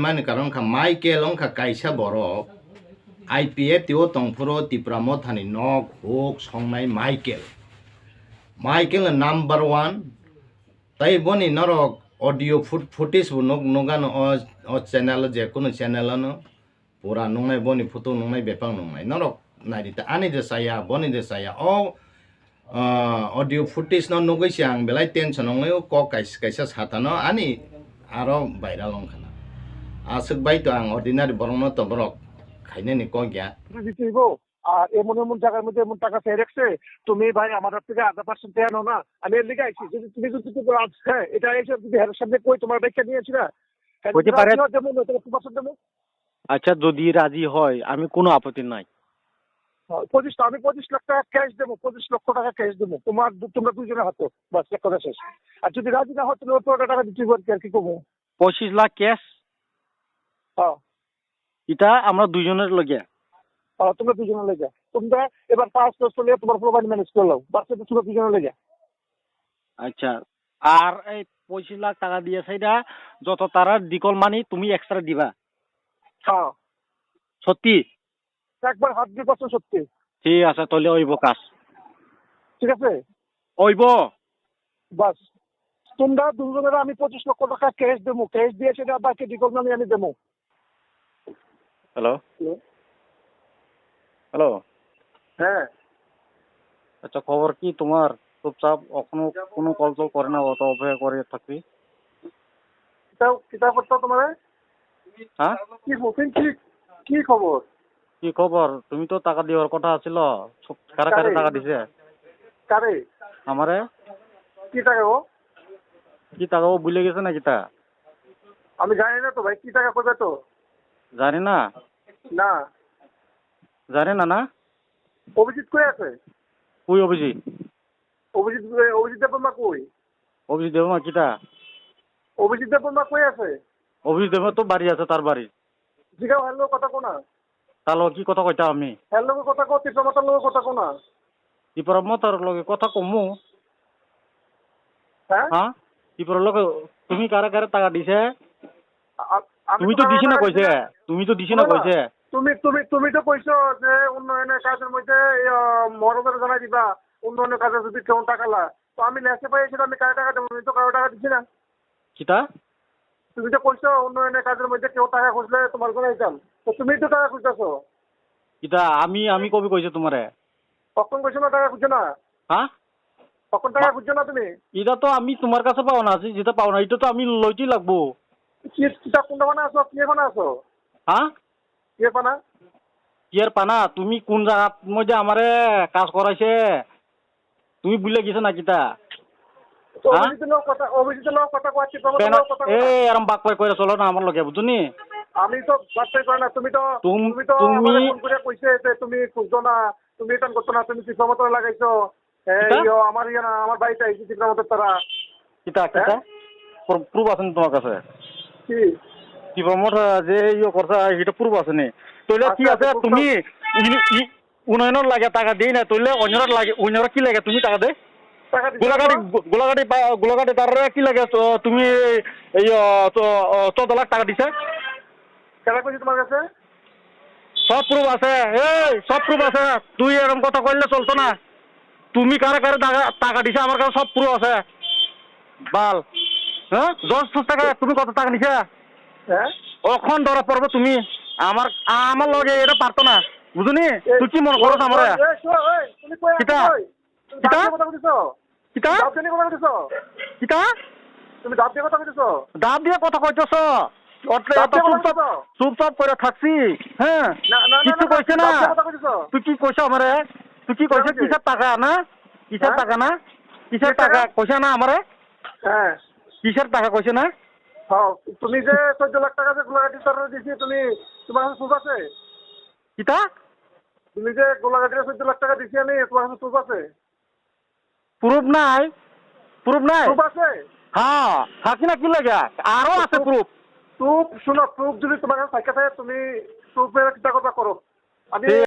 mani karon kha Michael ongkha kaisa borok IPF tio tongpuro Tripura mothani nok huk songnai Michael number 1 tai boni norok audio footage bu nogan o channel je kono channel no pura nongnai boni photo nongnai bepang nongnai norok naidita ani de saya boni de saya o audio footage no nogoi siang belai tension nongnai ko kaisa satano ani aro viral ongkhana asuk bai to ang ordinary borong no to borok খাইনে নি কো গিয়া দিতেইব আর এমন এমন জায়গার মধ্যে এমন টাকা চেয়ে রাখছে তুমি ভাই আমার থেকে 0.5% দেয়া নাও না আমি এর লিগে আইছি যদি তুমি যদি হ্যাঁ এটা এসে যদি হের সামনে কই তোমার ব্যাখ্যা নিয়েছি না হইতে পারে যেমন 2% দেবো আচ্ছা যদি রাজি হয় আমি কোনো আপত্তি নাই 25 আমি 25 লাখ টাকা ক্যাশ দেবো 25 লক্ষ টাকা ক্যাশ দেবো তোমরা দুজনে হাতে বাস এক কথা শেষ আর যদি রাজি না হয় তুমি 18 টাকা দিতে পারবে আর কি করবো 25 লাখ ক্যাশ হ্যাঁ এটা আমরা দুইজনের লগে তোমরা দুজনে লেগে তোমরা এবার 5 চলে তোমার প্রোভাইড ম্যানেজ করলো বাচ্চা তো তোমরা দুজনে লেগে আচ্ছা আর এই 25 লাখ টাকা দিয়ে সেইটা যত তারা ডিকল মানি তুমি এক্সট্রা দিবা হ্যাঁ সত্যি একবার হাত দিয়ে কথা সত্যি ঠিক আছে তাহলে ওইব কাজ ঠিক আছে ওইব বাস তোমরা দুজনের আমি 25 লক্ষ টাকা ক্যাশ দেবো ক্যাশ দিয়ে সেটা বাকি ডিকল মানি আমি দেবো হ্যালো হ্যালো হ্যাঁ আচ্ছা খবর কি তোমার চুপচাপ এখনো কোনো কল টল করে না অত অপেক্ষা করে থাকবি কিতাব করতে তোমার হ্যাঁ কি বুকিং কি খবর কি খবর তুমি তো টাকা দেওয়ার কথা ছিল কারা কারা টাকা দিছে কারে আমারে কি টাকা ও কি টাকা ও ভুলে গেছে নাকি তা আমি জানি না তো ভাই কি টাকা করবে তো জানি না না জানি না না অভিজিৎ কই আছে কই অভিজিৎ অভিজিৎ দেবমা কই অভিজিৎ দেব মা কিটা অভিজিৎ দেবমা কই আছে অভিজিৎ দেব তো বাড়ি আছে তার বাড়ি জিগাও হ্যালো কথা কোনা তাহলে কি কথা কইতা আমি হ্যালো কথা কো তিপ্রমতার লোক কথা কোনা ত্রিপুরামতার লগে কথা কমু হ্যাঁ হ্যাঁ ত্রিপুরার লগে তুমি কারা কারা টাকা দিছে তুমি তো দিছি না কইছে তুমি তো দিছি না কইছে তুমি তো কইছো যে উন্নয়নের কাজের মধ্যে মরদের জানাই দিবা উন্নয়নের কাজে যদি কেউ টাকা লা তো আমি লেসে পাইছি আমি কার টাকা দেবো আমি তো কারো টাকা দিছি না কিটা তুমি তো কইছো উন্নয়নের কাজের মধ্যে কেউ টাকা খুঁজলে তোমার কোনো দিতাম তো তুমি তো টাকা খুঁজতেছো কিটা আমি কবি কইছে তোমারে কখন কইছো না টাকা খুঁজছো না হ্যাঁ কখন টাকা খুঁজছো না তুমি এটা তো আমি তোমার কাছে পাও না যেটা পাও না এটা তো আমি লইতেই লাগবো কিতাব কোনটা বানা আছো কি বানা আছো হ্যাঁ কি বানা কিয়ার পানা তুমি কোন জায়গার মধ্যে আমারে কাজ করাইছে তুমি বুঝলে গেছো না কিটা অভিজিতের লোক কথা কচ্ছি এরম বাক পাই করে চলো না আমার লগে বুঝুনি আমি তো বাচ্চাই করে না তুমি তো আমারে ফোন করে কইছে যে তুমি খুঁজছো না তুমি এটা করছো না তুমি চিত্রমতো লাগাইছো আমার আমার বাড়িতে আইছি চিত্রমতো তারা কিটা কিটা প্রুফ আছে তোমার কাছে কি চিত্রমত যে করছে এটা প্রুফ আছে নি তইলে কি আছে তুমি উন্নয়নের লাগে টাকা দিই না তইলে অন্যর লাগে অন্যর কি লাগে তুমি টাকা দে গোলাঘাটি তার কি লাগে তুমি এই 14 লাখ টাকা দিছে কেন কইছি তোমার কাছে সব প্রুফ আছে সব প্রুফ আছে তুই এরকম কথা কইলে চলতো না তুমি কারা কারা টাকা দিছে আমার কাছে সব প্রুফ আছে বাল হ্যাঁ 10 টাকা তুমি কত টাকা নিছে হ্যাঁ ওখন ধরা পড়বো তুমি আমার লগে এটা পারতো না বুঝুনি তুই কি মনে করছ আমারে কিটা কিটা কিটা কিটা তুমি দাব দিয়ে কথা কইতেছো দাব দিয়ে কথা কইতেছ চুপচাপ করে থাকছি হ্যাঁ কিছু কইছে না তুই কি কইছ আমারে তুই কি কইছে কিসের টাকা না কিসের টাকা না কিসের টাকা কইছে না আমারে হ্যাঁ কিসের টাকা কইছে না তুমি যে 14 লাখ টাকা যে গোলাঘাটি তারে দিছি তুমি তোমার কাছে প্রুফ আছে কিটা তুমি যে গোলাঘাটির 14 লাখ টাকা দিছি আমি তোমার কাছে প্রুফ আছে প্রুফ নাই প্রুফ আছে হ্যাঁ থাকি না কি লাগে আরো আছে প্রুফ শোনো প্রুফ যদি তোমার কাছে থাকে তুমি প্রুফের চিন্তা করো আমি